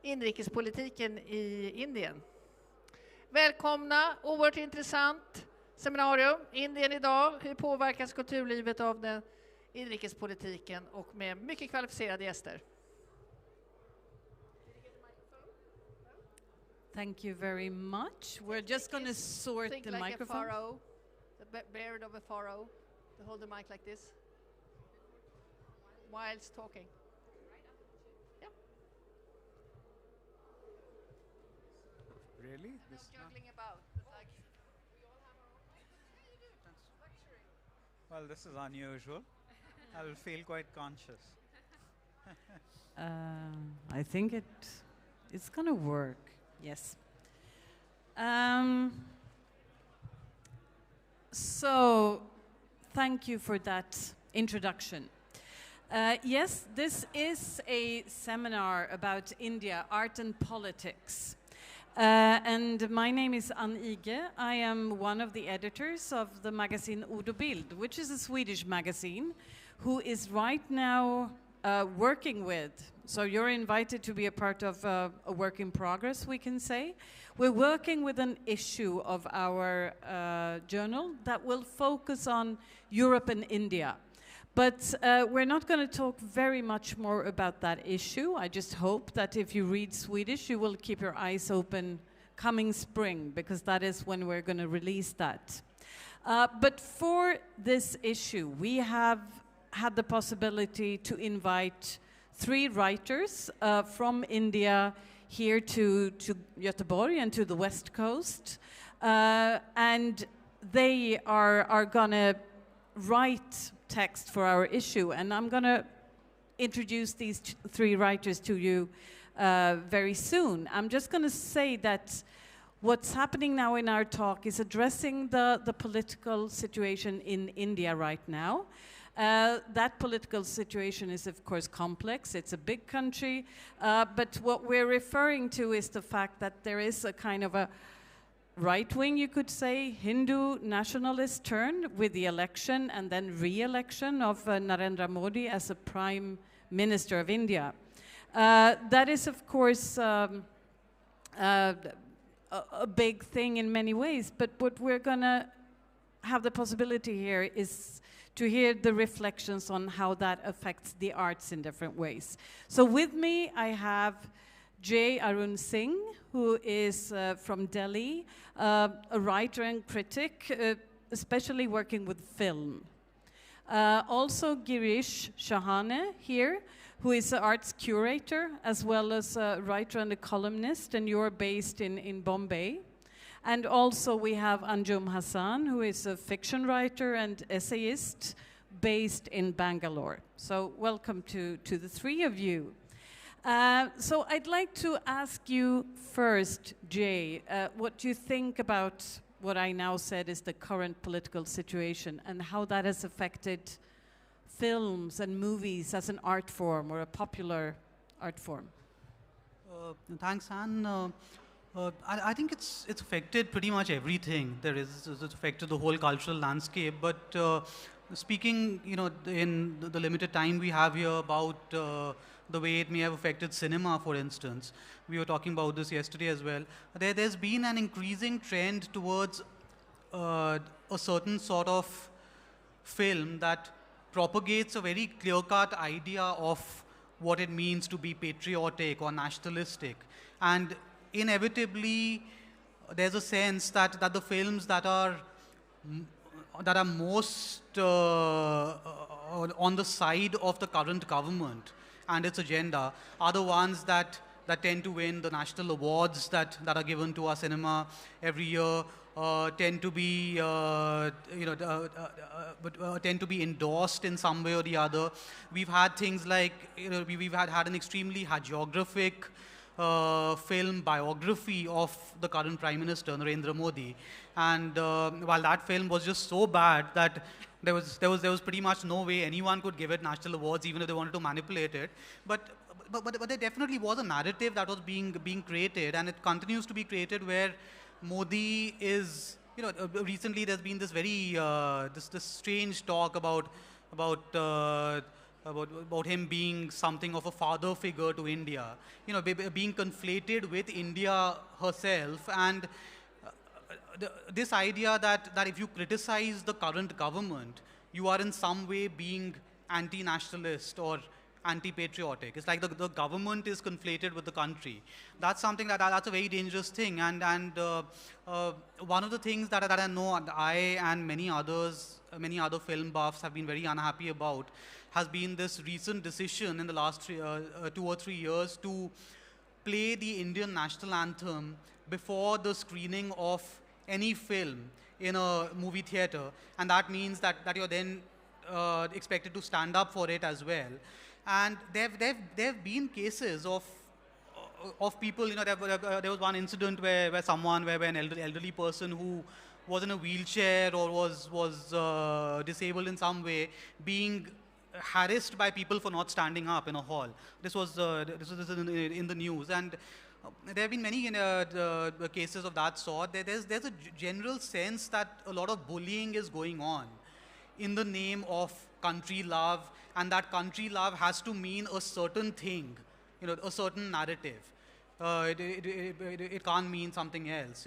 inrikespolitiken i Indien. Välkomna, oerhört intressant seminarium. Indien idag, hur påverkas kulturlivet av den inrikespolitiken, och med mycket kvalificerade gäster. Thank you very much. We're just going to sort the like microphone. A furrow, the beard of a furrow. To hold the mic like this whilst talking. Yeah. Really? No juggling about. Like we all have our own. Yeah, you do. Luxury. Well, this is unusual. I will feel quite conscious. I think it's going to work. Yes. So, thank you for that introduction. Yes, this is a seminar about India, art and politics. And my name is Ighe. I am one of the editors of the magazine Ord&Bild, which is a Swedish magazine, who is right now working with. So you're invited to be a part of a work in progress, we can say. We're working with an issue of our journal that will focus on Europe and India. But we're not going to talk very much more about that issue. I just hope that if you read Swedish, you will keep your eyes open coming spring, because that is when we're going to release that. But for this issue, we have had the possibility to invite 3 writers from India here to Göteborg and to the West Coast. And they are going to write text for our issue. And I'm going to introduce these 3 writers to you very soon. I'm just going to say that what's happening now in our talk is addressing the political situation in India right now. That political situation is, of course, complex. It's a big country. But what we're referring to is the fact that there is a kind of a right-wing, you could say, Hindu nationalist turn with the election and then re-election of Narendra Modi as a Prime Minister of India. That is, of course, a big thing in many ways. But what we're going to have the possibility here is to hear the reflections on how that affects the arts in different ways. So with me, I have Jai Arjun Singh, who is from Delhi, a writer and critic, especially working with film. Also Girish Shahane here, who is an arts curator, as well as a writer and a columnist, and you're based in Bombay. And also we have Anjum Hasan, who is a fiction writer and essayist based in Bangalore. So welcome to the 3 of you. So I'd like to ask you first, Jay, what you think about what I now said is the current political situation and how that has affected films and movies as an art form or a popular art form. Thanks, Anne. I think it's affected pretty much everything. It's affected the whole cultural landscape. But speaking, in the limited time we have here about the way it may have affected cinema, for instance, we were talking about this yesterday as well. There's been an increasing trend towards a certain sort of film that propagates a very clear-cut idea of what it means to be patriotic or nationalistic, and inevitably, there's a sense that the films that are most on the side of the current government and its agenda are the ones that tend to win the national awards that are given to our cinema every year, tend to be tend to be endorsed in some way or the other. We've had things like we've had an extremely hagiographic film biography of the current Prime Minister, Narendra Modi, and while that film was just so bad that there was pretty much no way anyone could give it national awards, even if they wanted to manipulate it. But there definitely was a narrative that was being created, and it continues to be created, where Modi is, recently there's been this very this strange talk about about him being something of a father figure to India, being conflated with India herself, and this idea that if you criticize the current government, you are in some way being anti-nationalist or anti-patriotic. It's like the government is conflated with the country. That's something that's a very dangerous thing. And one of the things that I know I and many other film buffs have been very unhappy about has been this recent decision in the last 2 or 3 years to play the Indian national anthem before the screening of any film in a movie theater, and that means that you're then expected to stand up for it as well. And there have been cases of people, there was one incident where an elderly person who was in a wheelchair or was disabled in some way being harassed by people for not standing up in a hall. This was in the news, and there have been many cases of that sort. There's a general sense that a lot of bullying is going on in the name of country love, and that country love has to mean a certain thing, a certain narrative. It can't mean something else.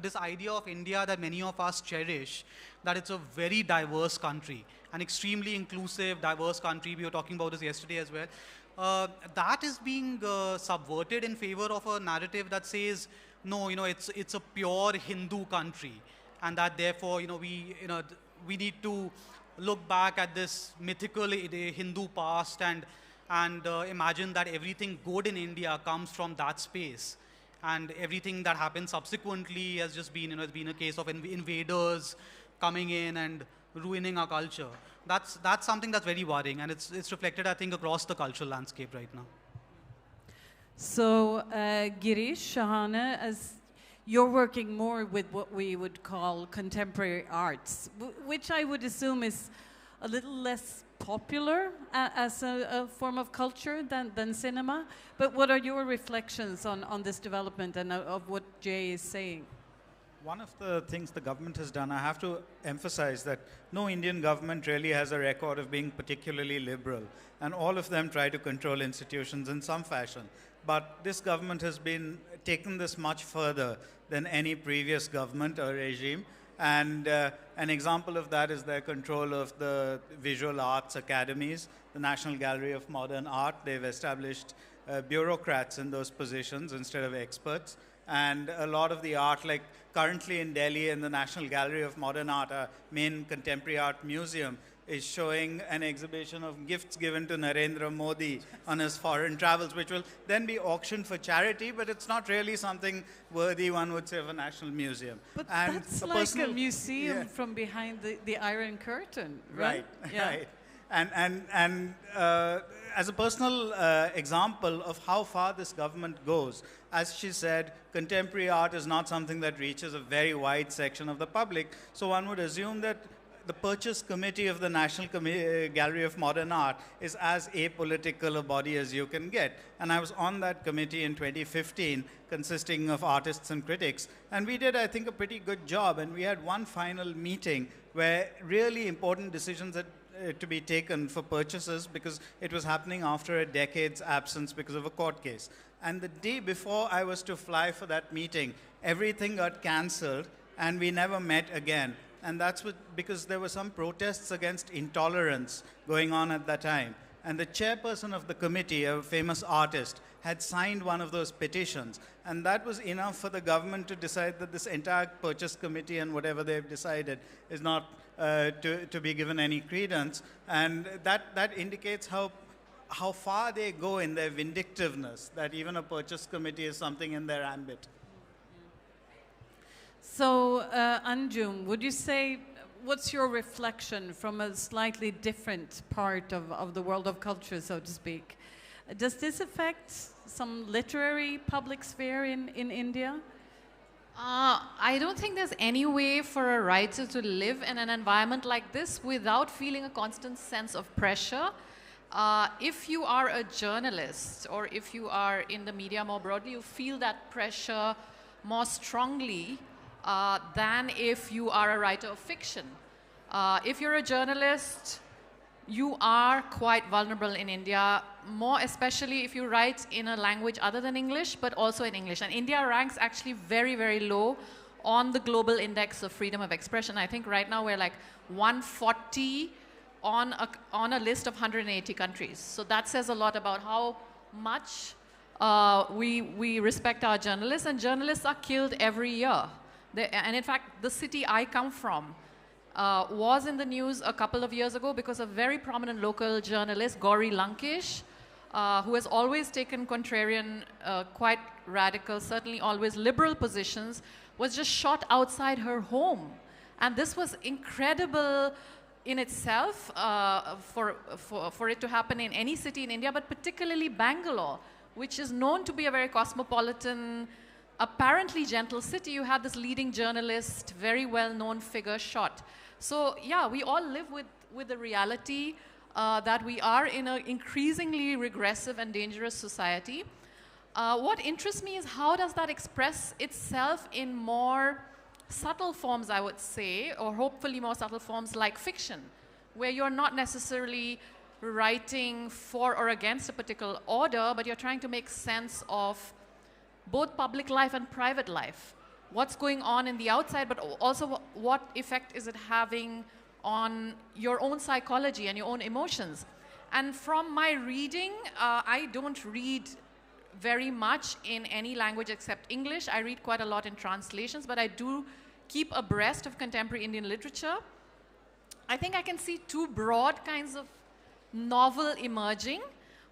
This idea of India that many of us cherish, that it's a very diverse country, an extremely inclusive, diverse country. We were talking about this yesterday as well. That is being subverted in favor of a narrative that says, no, it's a pure Hindu country, and that therefore, we need to look back at this mythical Hindu past and imagine that everything good in India comes from that space, and everything that happens subsequently has just been, it's been a case of invaders coming in and ruining our culture. That's something that's very worrying, and it's reflected, I think, across the cultural landscape right now. So, Girish Shahane, as you're working more with what we would call contemporary arts, which I would assume is a little less popular as a form of culture than cinema. But what are your reflections on this development and of what Jay is saying? One of the things the government has done, I have to emphasize that no Indian government really has a record of being particularly liberal, and all of them try to control institutions in some fashion. But this government has taken this much further than any previous government or regime. And an example of that is their control of the visual arts academies, the National Gallery of Modern Art. They've established bureaucrats in those positions instead of experts. And a lot of the art, like currently in Delhi in the National Gallery of Modern Art, a main contemporary art museum, is showing an exhibition of gifts given to Narendra Modi on his foreign travels, which will then be auctioned for charity, but it's not really something worthy, one would say, of a national museum. But that's like a museum from behind the Iron Curtain, right? Right, yeah. Right. And as a personal example of how far this government goes, as she said, contemporary art is not something that reaches a very wide section of the public, so one would assume that the purchase committee of the National Gallery of Modern Art is as apolitical a body as you can get. And I was on that committee in 2015, consisting of artists and critics, and we did, I think, a pretty good job. And we had one final meeting where really important decisions had to be taken for purchases, because it was happening after a decade's absence because of a court case. And the day before I was to fly for that meeting, everything got cancelled and we never met again. And that's because there were some protests against intolerance going on at that time. And the chairperson of the committee, a famous artist, had signed one of those petitions. And that was enough for the government to decide that this entire purchase committee and whatever they've decided is not to be given any credence. And that indicates how far they go in their vindictiveness, that even a purchase committee is something in their ambit. So, Anjum, would you say, what's your reflection from a slightly different part of the world of culture, so to speak? Does this affect some literary public sphere in India? I don't think there's any way for a writer to live in an environment like this without feeling a constant sense of pressure. If you are a journalist or if you are in the media more broadly, you feel that pressure more strongly than if you are a writer of fiction. If you're a journalist, you are quite vulnerable in India, more especially if you write in a language other than English, but also in English. And India ranks actually very, very low on the global index of freedom of expression. I think right now we're like 140 on a list of 180 countries. So that says a lot about how much we respect our journalists, and journalists are killed every year. And in fact, the city I come from was in the news a couple of years ago because a very prominent local journalist, Gauri Lankesh, who has always taken contrarian, quite radical, certainly always liberal positions, was just shot outside her home. And this was incredible in itself for it to happen in any city in India, but particularly Bangalore, which is known to be a very cosmopolitan, apparently gentle city. You had this leading journalist, very well-known figure shot. So yeah, we all live with the reality that we are in an increasingly regressive and dangerous society. What interests me is how does that express itself in more subtle forms, I would say, or hopefully more subtle forms like fiction, where you're not necessarily writing for or against a particular order, but you're trying to make sense of both public life and private life. What's going on in the outside, but also what effect is it having on your own psychology and your own emotions. And from my reading, I don't read very much in any language except English. I read quite a lot in translations, but I do keep abreast of contemporary Indian literature. I think I can see two broad kinds of novel emerging.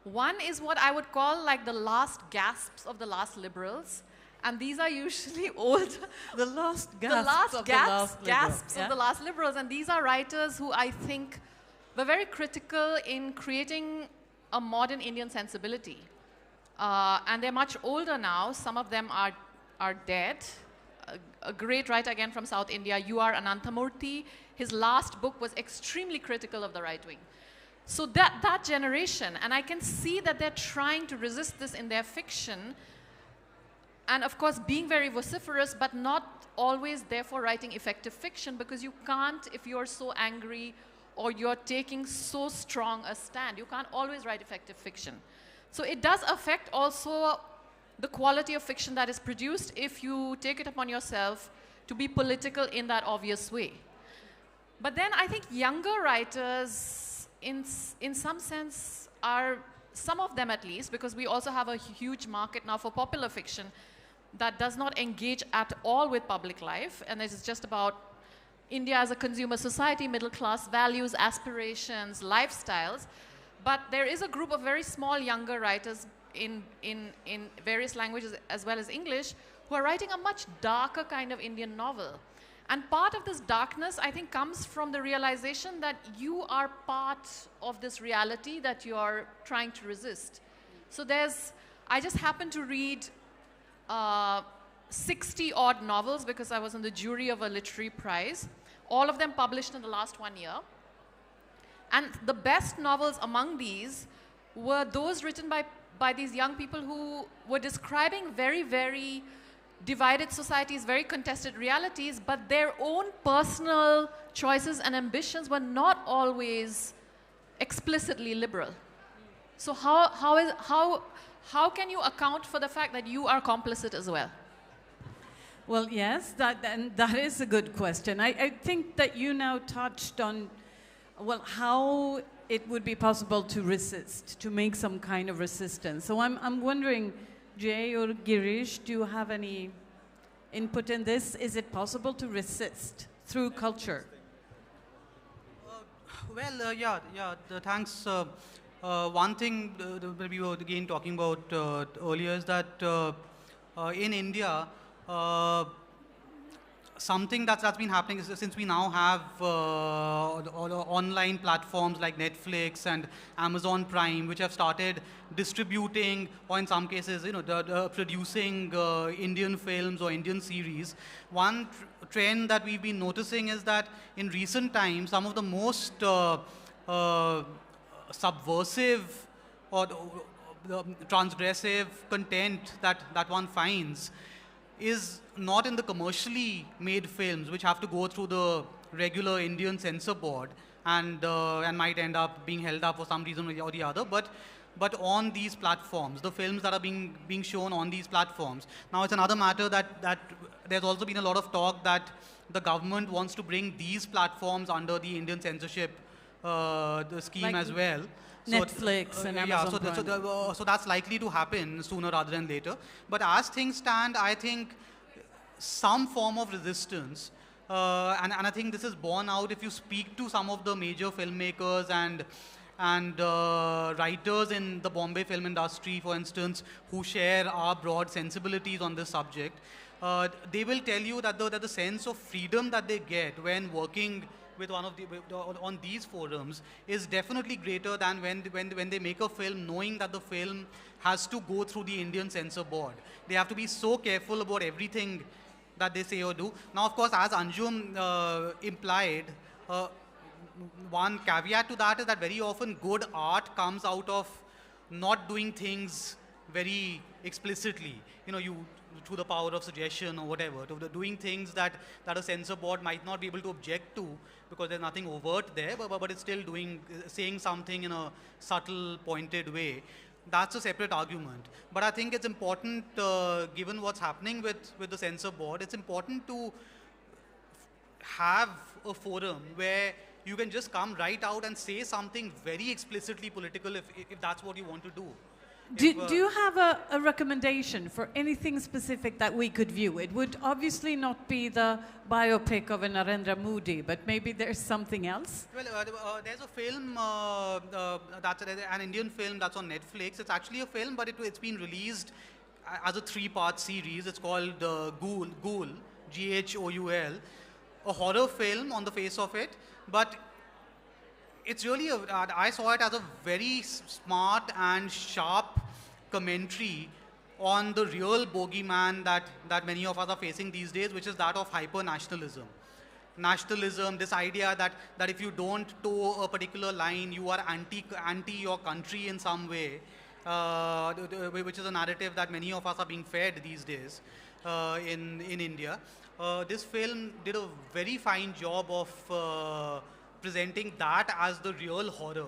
One is what I would call like the last gasps of the last liberals. And these are usually old. The last gasps of the last liberals. And these are writers who I think were very critical in creating a modern Indian sensibility. And they're much older now. Some of them are dead. A great writer again from South India, U.R. Ananthamurthy, his last book was extremely critical of the right wing. So that generation, and I can see that they're trying to resist this in their fiction, and of course being very vociferous, but not always therefore writing effective fiction, because you can't, if you're so angry or you're taking so strong a stand, you can't always write effective fiction. So it does affect also the quality of fiction that is produced if you take it upon yourself to be political in that obvious way. But then I think younger writers, in some sense, are, some of them at least, because we also have a huge market now for popular fiction that does not engage at all with public life, and it is just about India as a consumer society, middle class values, aspirations, lifestyles. But there is a group of very small younger writers in various languages as well as English who are writing a much darker kind of Indian novel. And part of this darkness, I think, comes from the realization that you are part of this reality that you are trying to resist. So I just happened to read 60 odd novels because I was in the jury of a literary prize, all of them published in the last 1 year. And the best novels among these were those written by these young people who were describing very, very divided societies, very contested realities, but their own personal choices and ambitions were not always explicitly liberal. So how can you account for the fact that you are complicit as well? Well, yes, that is a good question. I think that you now touched on, well, how it would be possible to resist, to make some kind of resistance. So I'm wondering, Jai or Girish, do you have any input in this? Is it possible to resist through culture? Thanks. One thing that we were again talking about earlier is that in India, something that's been happening is since we now have online platforms like Netflix and Amazon Prime, which have started distributing, or in some cases, producing Indian films or Indian series. One trend that we've been noticing is that in recent times, some of the most subversive or transgressive content that one finds is not in the commercially made films, which have to go through the regular Indian censor board, and might end up being held up for some reason or the other. But on these platforms, the films that are being shown on these platforms. Now, it's another matter that there's also been a lot of talk that the government wants to bring these platforms under the Indian censorship the scheme like as well. Netflix and Amazon Prime. So that's likely to happen sooner rather than later. But as things stand, I think some form of resistance, and I think this is borne out if you speak to some of the major filmmakers and writers in the Bombay film industry, for instance, who share our broad sensibilities on this subject. They will tell you that the sense of freedom that they get when working with on these forums is definitely greater than when they make a film knowing that the film has to go through the Indian censor board. They have to be so careful about everything that they say or do. Now, of course, as Anjum implied, one caveat to that is that very often good art comes out of not doing things very explicitly. Through the power of suggestion or whatever, to doing things that a censor board might not be able to object to because there's nothing overt there, but it's still saying something in a subtle, pointed way. That's a separate argument. But I think it's important, given what's happening with the censor board, it's important to have a forum where you can just come right out and say something very explicitly political if that's what you want to do. Do you have a recommendation for anything specific that we could view? It would obviously not be the biopic of a Narendra Modi, but maybe there's something else? Well, there's a film, that's an Indian film that's on Netflix. It's actually a film, but it's been released as a 3-part series. It's called Ghoul, Ghoul, a horror film on the face of it, but it's really, I saw it as a very smart and sharp commentary on the real bogeyman that many of us are facing these days, which is that of hyper-nationalism. Nationalism, this idea that if you don't toe a particular line, you are anti your country in some way, which is a narrative that many of us are being fed these days in India. This film did a very fine job of presenting that as the real horror,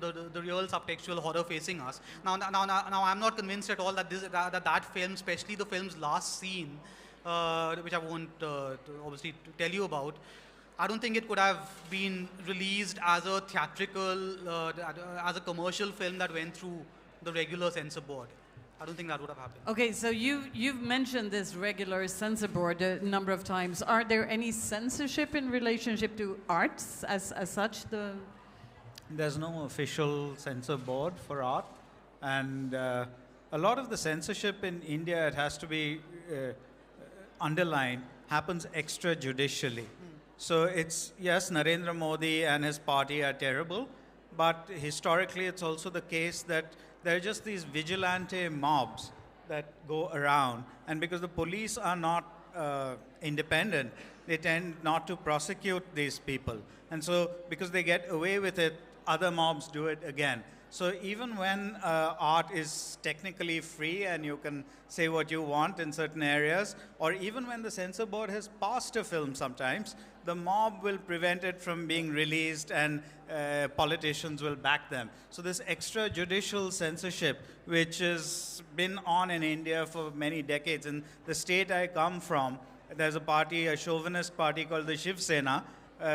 the real subtextual horror facing us. Now I'm not convinced at all that that film, especially the film's last scene, which I won't obviously tell you about, I don't think it could have been released as a theatrical, as a commercial film that went through the regular censor board. I don't think that would have happened. Okay, so you've mentioned this regular censor board a number of times. Are there any censorship in relationship to arts as such? There's no official censor board for art, and a lot of the censorship in India, it has to be underlined, happens extrajudicially. So it's, yes, Narendra Modi and his party are terrible, but historically it's also the case that there are just these vigilante mobs that go around, and because the police are not independent, they tend not to prosecute these people. And so because they get away with it, other mobs do it again. So even when art is technically free and you can say what you want in certain areas, or even when the censor board has passed a film sometimes, the mob will prevent it from being released and politicians will back them. So this extrajudicial censorship, which has been on in India for many decades, in the state I come from, there's a party, a chauvinist party called the Shiv Sena,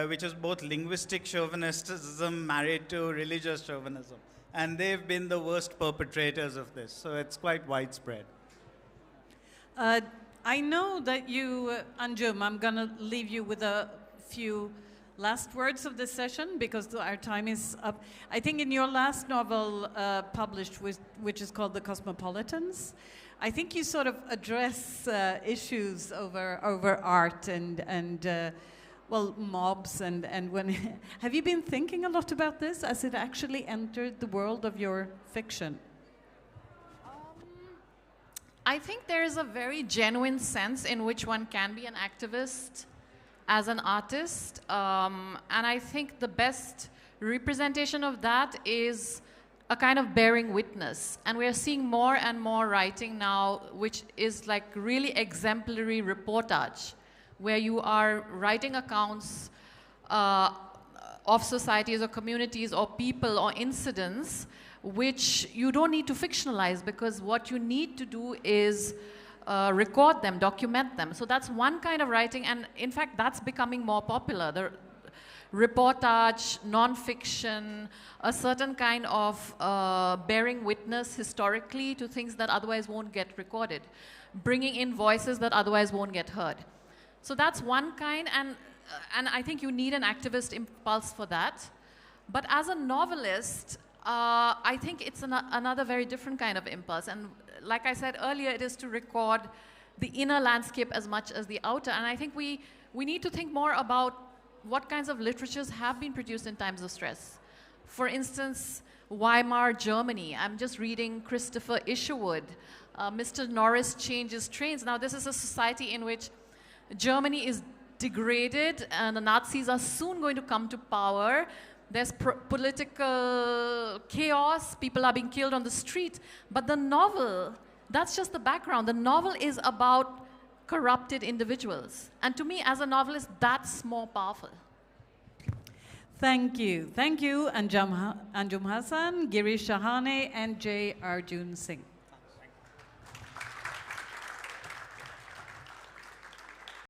which is both linguistic chauvinism married to religious chauvinism. And they've been the worst perpetrators of this, so it's quite widespread. I know that you, Anjum, I'm going to leave you with a few last words of this session because our time is up. I think in your last novel published, which is called The Cosmopolitans, I think you sort of address issues over art and well, mobs and when. Have you been thinking a lot about this as it actually entered the world of your fiction? I think there is a very genuine sense in which one can be an activist as an artist. And I think the best representation of that is a kind of bearing witness. And we are seeing more and more writing now, which is like really exemplary reportage, where you are writing accounts of societies or communities or people or incidents which you don't need to fictionalize, because what you need to do is record them, document them. So that's one kind of writing, and in fact that's becoming more popular. The reportage, non-fiction, a certain kind of bearing witness historically to things that otherwise won't get recorded, bringing in voices that otherwise won't get heard. So that's one kind, and I think you need an activist impulse for that. But as a novelist, I think it's another very different kind of impulse. And like I said earlier, it is to record the inner landscape as much as the outer. And I think we need to think more about what kinds of literatures have been produced in times of stress. For instance, Weimar Germany. I'm just reading Christopher Isherwood. Mr. Norris Changes Trains. Now, this is a society in which Germany is degraded and the Nazis are soon going to come to power. There's political chaos, people are being killed on the street. But the novel, that's just the background. The novel is about corrupted individuals. And to me, as a novelist, that's more powerful. Thank you. Thank you, Anjum Hasan, Girish Shahane, and Jai Arjun Singh.